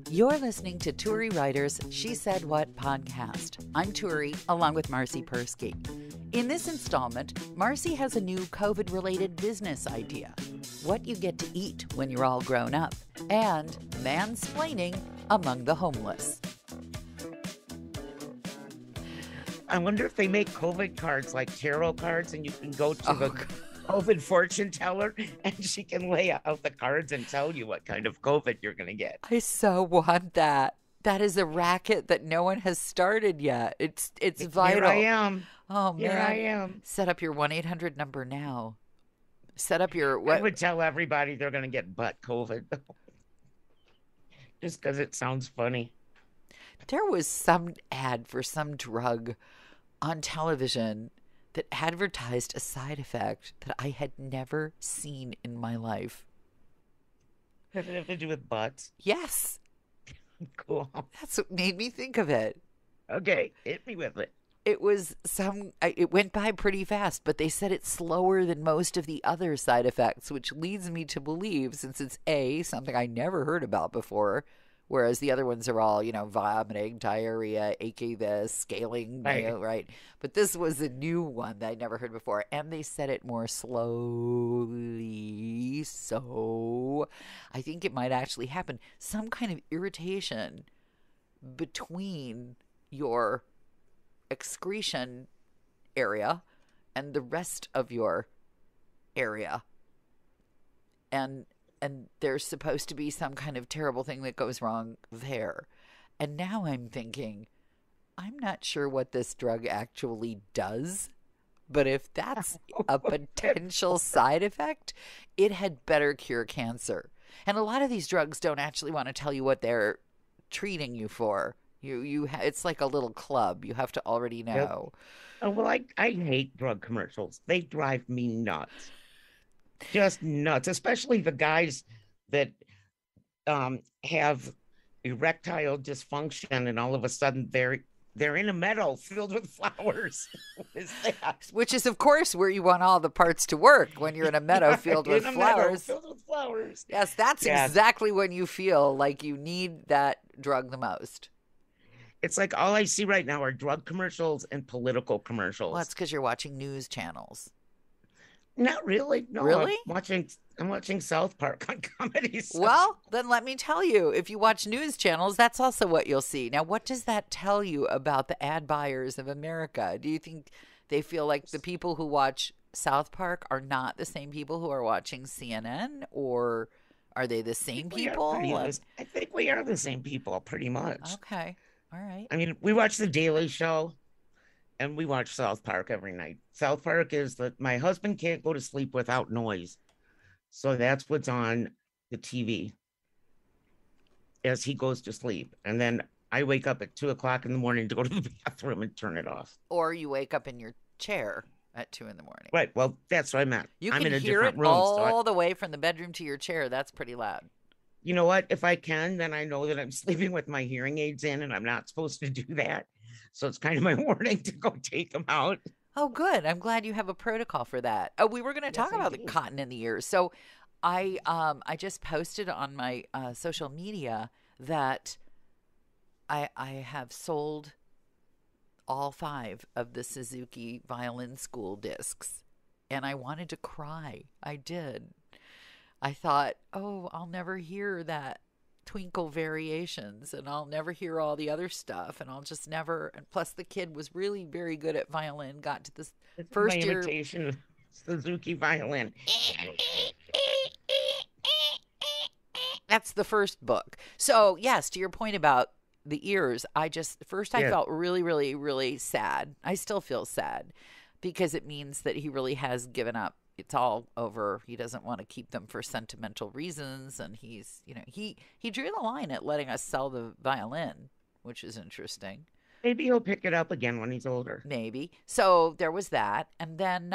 You're listening to Turi Ryder's She Said What podcast. I'm Turi, along with Marcy Persky. In this installment, Marcy has a new COVID-related business idea. What you get to eat when you're all grown up. And mansplaining among the homeless. I wonder if they make COVID cards like tarot cards and you can go to the COVID fortune teller and she can lay out the cards and tell you what kind of COVID you're going to get. I so want that. That is a racket that no one has started yet. It's vital. Here I am. Oh, man. Here I am. Set up your 1-800 number now. Set up your... I would tell everybody they're going to get butt COVID. Just because it sounds funny. There was some ad for some drug on television that advertised a side effect that I had never seen in my life. Does it have to do with butts? Yes. Cool. That's what made me think of it. Okay, hit me with it. It was it went by pretty fast, but they said it's slower than most of the other side effects, which leads me to believe, since it's something I never heard about before, whereas the other ones are all, vomiting, diarrhea, achy this, scaling, right? But this was a new one that I'd never heard before, and they said it more slowly, so I think it might actually happen. Some kind of irritation between your excretion area and the rest of your area. And there's supposed to be some kind of terrible thing that goes wrong there. And now I'm thinking, I'm not sure what this drug actually does, but if that's a potential side effect, it had better cure cancer. And a lot of these drugs don't actually want to tell you what they're treating you for. It's like a little club. You have to already know. Oh, well, I hate drug commercials. They drive me nuts. Just nuts, especially the guys that have erectile dysfunction and all of a sudden they're in a meadow filled with flowers. What is that? Which is, of course, where you want all the parts to work, when you're in a meadow filled with flowers. Filled with flowers. Yes, that's exactly when you feel like you need that drug the most. It's like all I see right now are drug commercials and political commercials. Well, that's because you're watching news channels. Not really. No, really? I'm watching South Park on Comedy Central. Well, then let me tell you, if you watch news channels, that's also what you'll see. Now, what does that tell you about the ad buyers of America? Do you think they feel like the people who watch South Park are not the same people who are watching CNN, or are they the same people? I think we are the same people, pretty much. Okay. All right. I mean, we watch The Daily Show. And we watch South Park every night. South Park is that my husband can't go to sleep without noise. So that's what's on the TV as he goes to sleep. And then I wake up at 2:00 in the morning to go to the bathroom and turn it off. Or you wake up in your chair at 2 in the morning. Right. Well, that's what I meant. You I'm can in a hear different it room, all the way from the bedroom to your chair. That's pretty loud. You know what? If I can, then I know that I'm sleeping with my hearing aids in and I'm not supposed to do that. So it's kind of my warning to go take them out. Oh, good. I'm glad you have a protocol for that. Oh, we were going to talk about the cotton in the ears. So I just posted on my social media that I have sold all 5 of the Suzuki Violin School discs. And I wanted to cry. I did. I thought, oh, I'll never hear that Twinkle Variations, and I'll never hear all the other stuff, and I'll just never. And plus, the kid was really very good at violin. Got to this first year imitation of Suzuki violin. That's the first book. So yes, to your point about the ears, I felt really, really, really sad. I still feel sad because it means that he really has given up. It's all over. He doesn't want to keep them for sentimental reasons. And he's, he drew the line at letting us sell the violin, which is interesting. Maybe he'll pick it up again when he's older. Maybe. So there was that. And then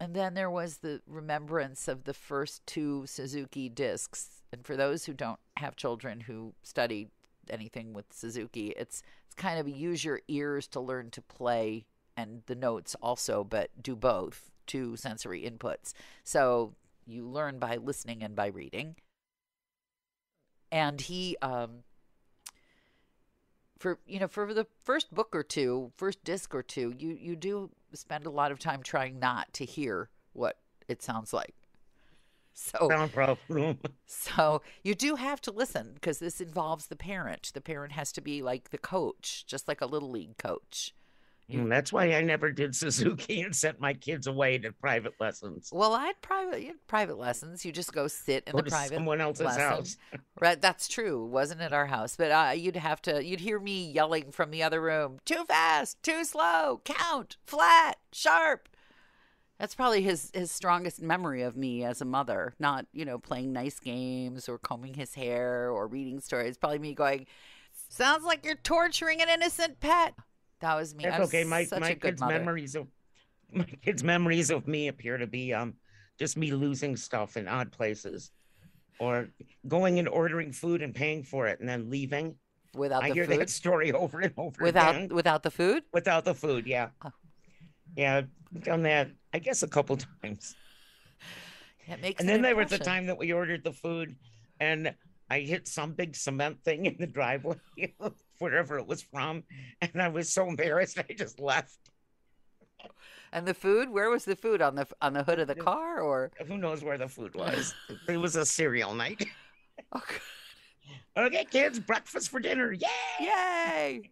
there was the remembrance of the first 2 Suzuki discs. And for those who don't have children who study anything with Suzuki, it's kind of use your ears to learn to play and the notes also, but do both. 2 sensory inputs. So you learn by listening and by reading. And he for the first book or two, first disc or two, you do spend a lot of time trying not to hear what it sounds like. So Sound problem. so you do have to listen because this involves the parent. The parent has to be like the coach, just like a little league coach. That's why I never did Suzuki and sent my kids away to private lessons. Well, I had private lessons. You just go sit in Go the to private someone else's lesson. house. Right, that's true. It wasn't at our house, but you'd hear me yelling from the other room, too fast, too slow, count, flat, sharp. That's probably his strongest memory of me as a mother, not, playing nice games or combing his hair or reading stories. Probably me going, sounds like you're torturing an innocent pet. That was me. That's I was okay. such a good mother. My kids' memories of me appear to be just me losing stuff in odd places, or going and ordering food and paying for it and then leaving. Without I the hear that food? story over and over again. Without the food? Without the food, yeah. Oh, Yeah, I've done that, I guess, a couple times. it makes And an then there was the impression. time that we ordered the food and I hit some big cement thing in the driveway, wherever it was from. And I was so embarrassed, I just left. And the food? Where was the food on the hood of the car or? Who knows where the food was? It was a cereal night. Oh, Okay, kids, breakfast for dinner. Yay! yay!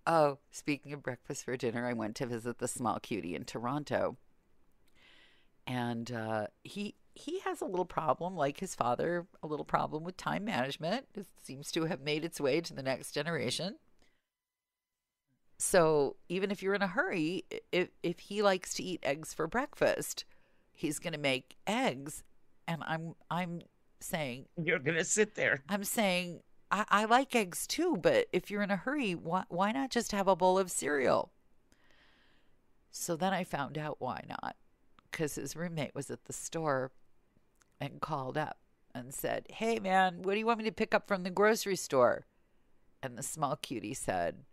Oh, speaking of breakfast for dinner, I went to visit the small cutie in Toronto, and he has a little problem, like his father, a little problem with time management. It seems to have made its way to the next generation. So even if you're in a hurry, if he likes to eat eggs for breakfast, he's going to make eggs, and I'm saying You're gonna sit there. I'm saying I like eggs too, but if you're in a hurry, why not just have a bowl of cereal? So then I found out why not, because his roommate was at the store and called up and said, "Hey man, what do you want me to pick up from the grocery store?" And the small cutie said,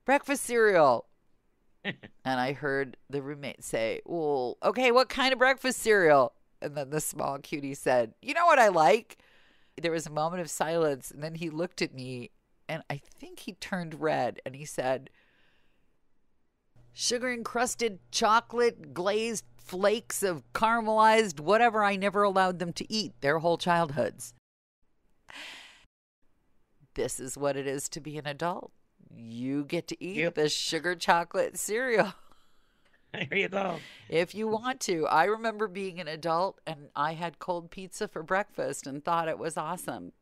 "Breakfast cereal." And I heard the roommate say, "Well, okay, what kind of breakfast cereal?" And then the small cutie said, "You know what I like?" There was a moment of silence, and then he looked at me, and I think he turned red, and he said, "Sugar encrusted chocolate glazed flakes of caramelized whatever I never allowed them to eat their whole childhoods." This is what it is to be an adult. You get to eat Yep. the sugar chocolate cereal There you go. if you want to. I remember being an adult and I had cold pizza for breakfast and thought it was awesome.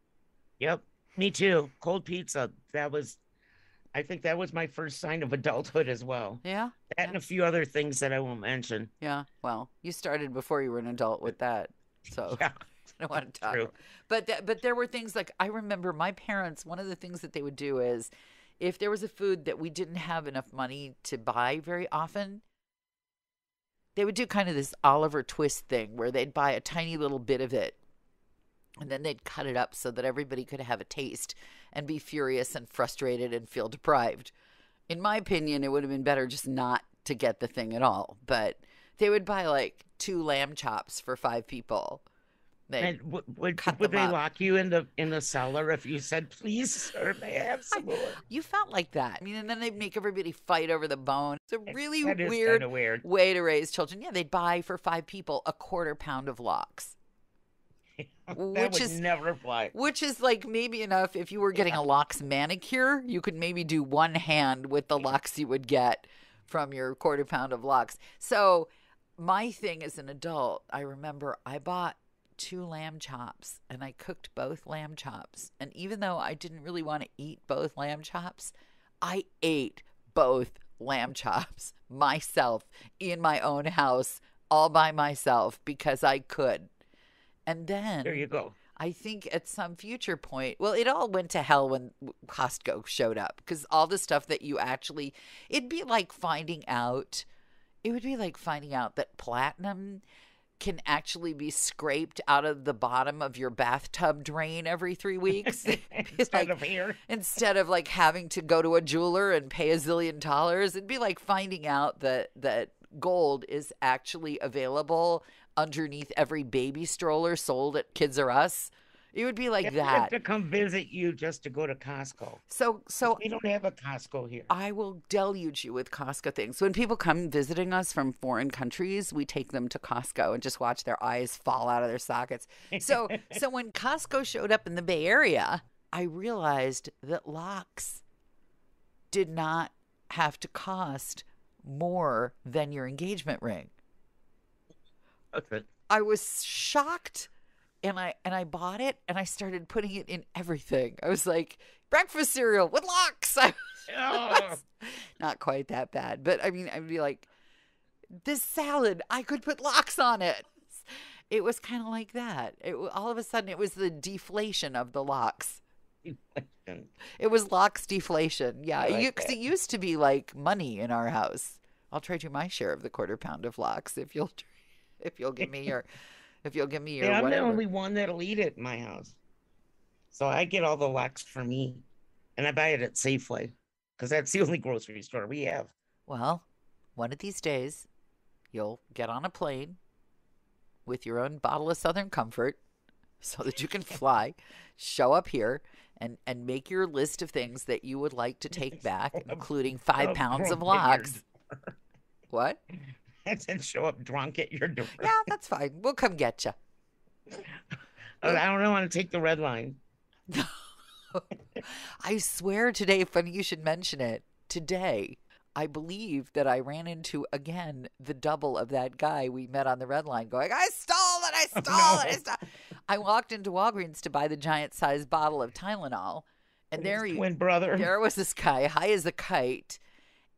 Yep, me too. Cold pizza. I think that was my first sign of adulthood as well. Yeah. That and a few other things that I won't mention. Yeah. Well, you started before you were an adult with that. So Yeah, I don't want to talk. true. But there were things like I remember my parents, one of the things that they would do is if there was a food that we didn't have enough money to buy very often, they would do kind of this Oliver Twist thing where they'd buy a tiny little bit of it and then they'd cut it up so that everybody could have a taste and be furious and frustrated and feel deprived. In my opinion, it would have been better just not to get the thing at all. But they would buy like 2 lamb chops for 5 people. They And cut would them they up. lock you in the cellar if you said, "Please, sir, may I have some more"? You felt like that. I mean, and then they'd make everybody fight over the bone. It's a really That is weird kind of weird. way to raise children. Yeah, they'd buy for 5 people a quarter pound of lox, That which would is never fly. which is like maybe enough if you were getting a lox manicure, you could maybe do one hand with the lox you would get from your quarter pound of lox. So my thing as an adult, I remember I bought 2 lamb chops and I cooked both lamb chops. And even though I didn't really want to eat both lamb chops, I ate both lamb chops myself in my own house all by myself because I could. And There then you go. I think at some future point, well, it all went to hell when Costco showed up because all the stuff that you actually, it'd be like finding out, it would be like finding out that platinum can actually be scraped out of the bottom of your bathtub drain every 3 weeks. Instead of here. Instead of like having to go to a jeweler and pay a zillion dollars, it'd be like finding out that gold is actually available underneath every baby stroller sold at Kids R Us. It would be like Yeah, we have that. to come visit you just to go to Costco. So 'Cause so we don't have a Costco here. I will deluge you with Costco things. When people come visiting us from foreign countries, we take them to Costco and just watch their eyes fall out of their sockets. So when Costco showed up in the Bay Area, I realized that locks did not have to cost more than your engagement ring. Okay. I was shocked, and I bought it, and I started putting it in everything. I was like, breakfast cereal with locks. Oh, Not quite that bad, but I mean, I'd be like, this salad, I could put locks on it. It was kind of like that. All of a sudden, it was the deflation of the locks. deflation. It was locks deflation. Yeah, I like because that. it used to be like money in our house. I'll trade you my share of the quarter pound of locks if you'll give me your Yeah, I'm the whatever. only one that'll eat it in my house. So I get all the locks for me, and I buy it at Safeway because that's the only grocery store we have. Well, one of these days, you'll get on a plane with your own bottle of Southern Comfort so that you can fly, show up here, and make your list of things that you would like to take back, including 5 pounds of Drunk at your locks. What? I said show up drunk at your door. Yeah, that's fine. We'll come get you. I don't want to take the red line. I swear today, funny you should mention it. Today, I believe that I ran into again the double of that guy we met on the red line going, I stole it, I stole it, I No. stole. I walked into Walgreens to buy the giant sized bottle of Tylenol, and His twin brother. there was this guy, high as a kite.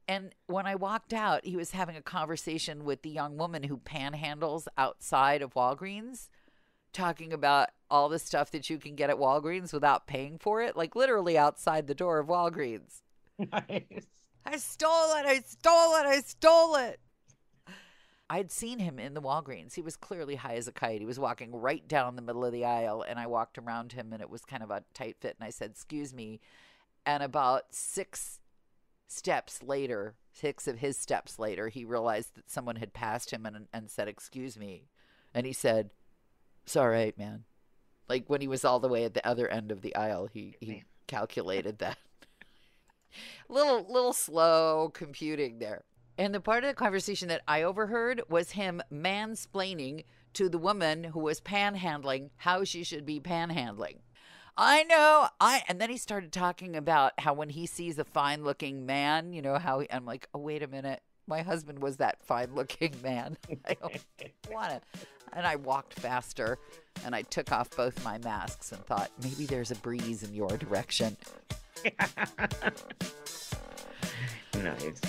And when I walked out, he was having a conversation with the young woman who panhandles outside of Walgreens, talking about all the stuff that you can get at Walgreens without paying for it, like literally outside the door of Walgreens. Nice. I stole it, I stole it, I stole it. I'd seen him in the Walgreens. He was clearly high as a kite. He was walking right down the middle of the aisle, and I walked around him, and it was kind of a tight fit. And I said, excuse me. And about six of his steps later, he realized that someone had passed him and said, excuse me. And he said, it's all right, man. Like when he was all the way at the other end of the aisle, he calculated that. Little slow computing there. And the part of the conversation that I overheard was him mansplaining to the woman who was panhandling how she should be panhandling. I know. And then he started talking about how when he sees a fine looking man, I'm like, oh, wait a minute. My husband was that fine looking man. I don't want to. And I walked faster and I took off both my masks and thought, maybe there's a breeze in your direction. Nice.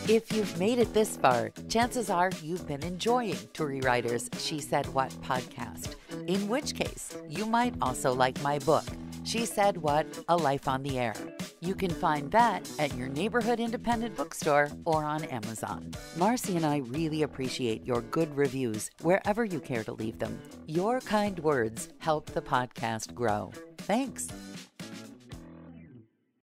If you've made it this far, chances are you've been enjoying Turi Ryder's She Said What podcast, in which case you might also like my book, She Said What, A Life on the Air. You can find that at your neighborhood independent bookstore or on Amazon. Marcy and I really appreciate your good reviews wherever you care to leave them. Your kind words help the podcast grow. Thanks.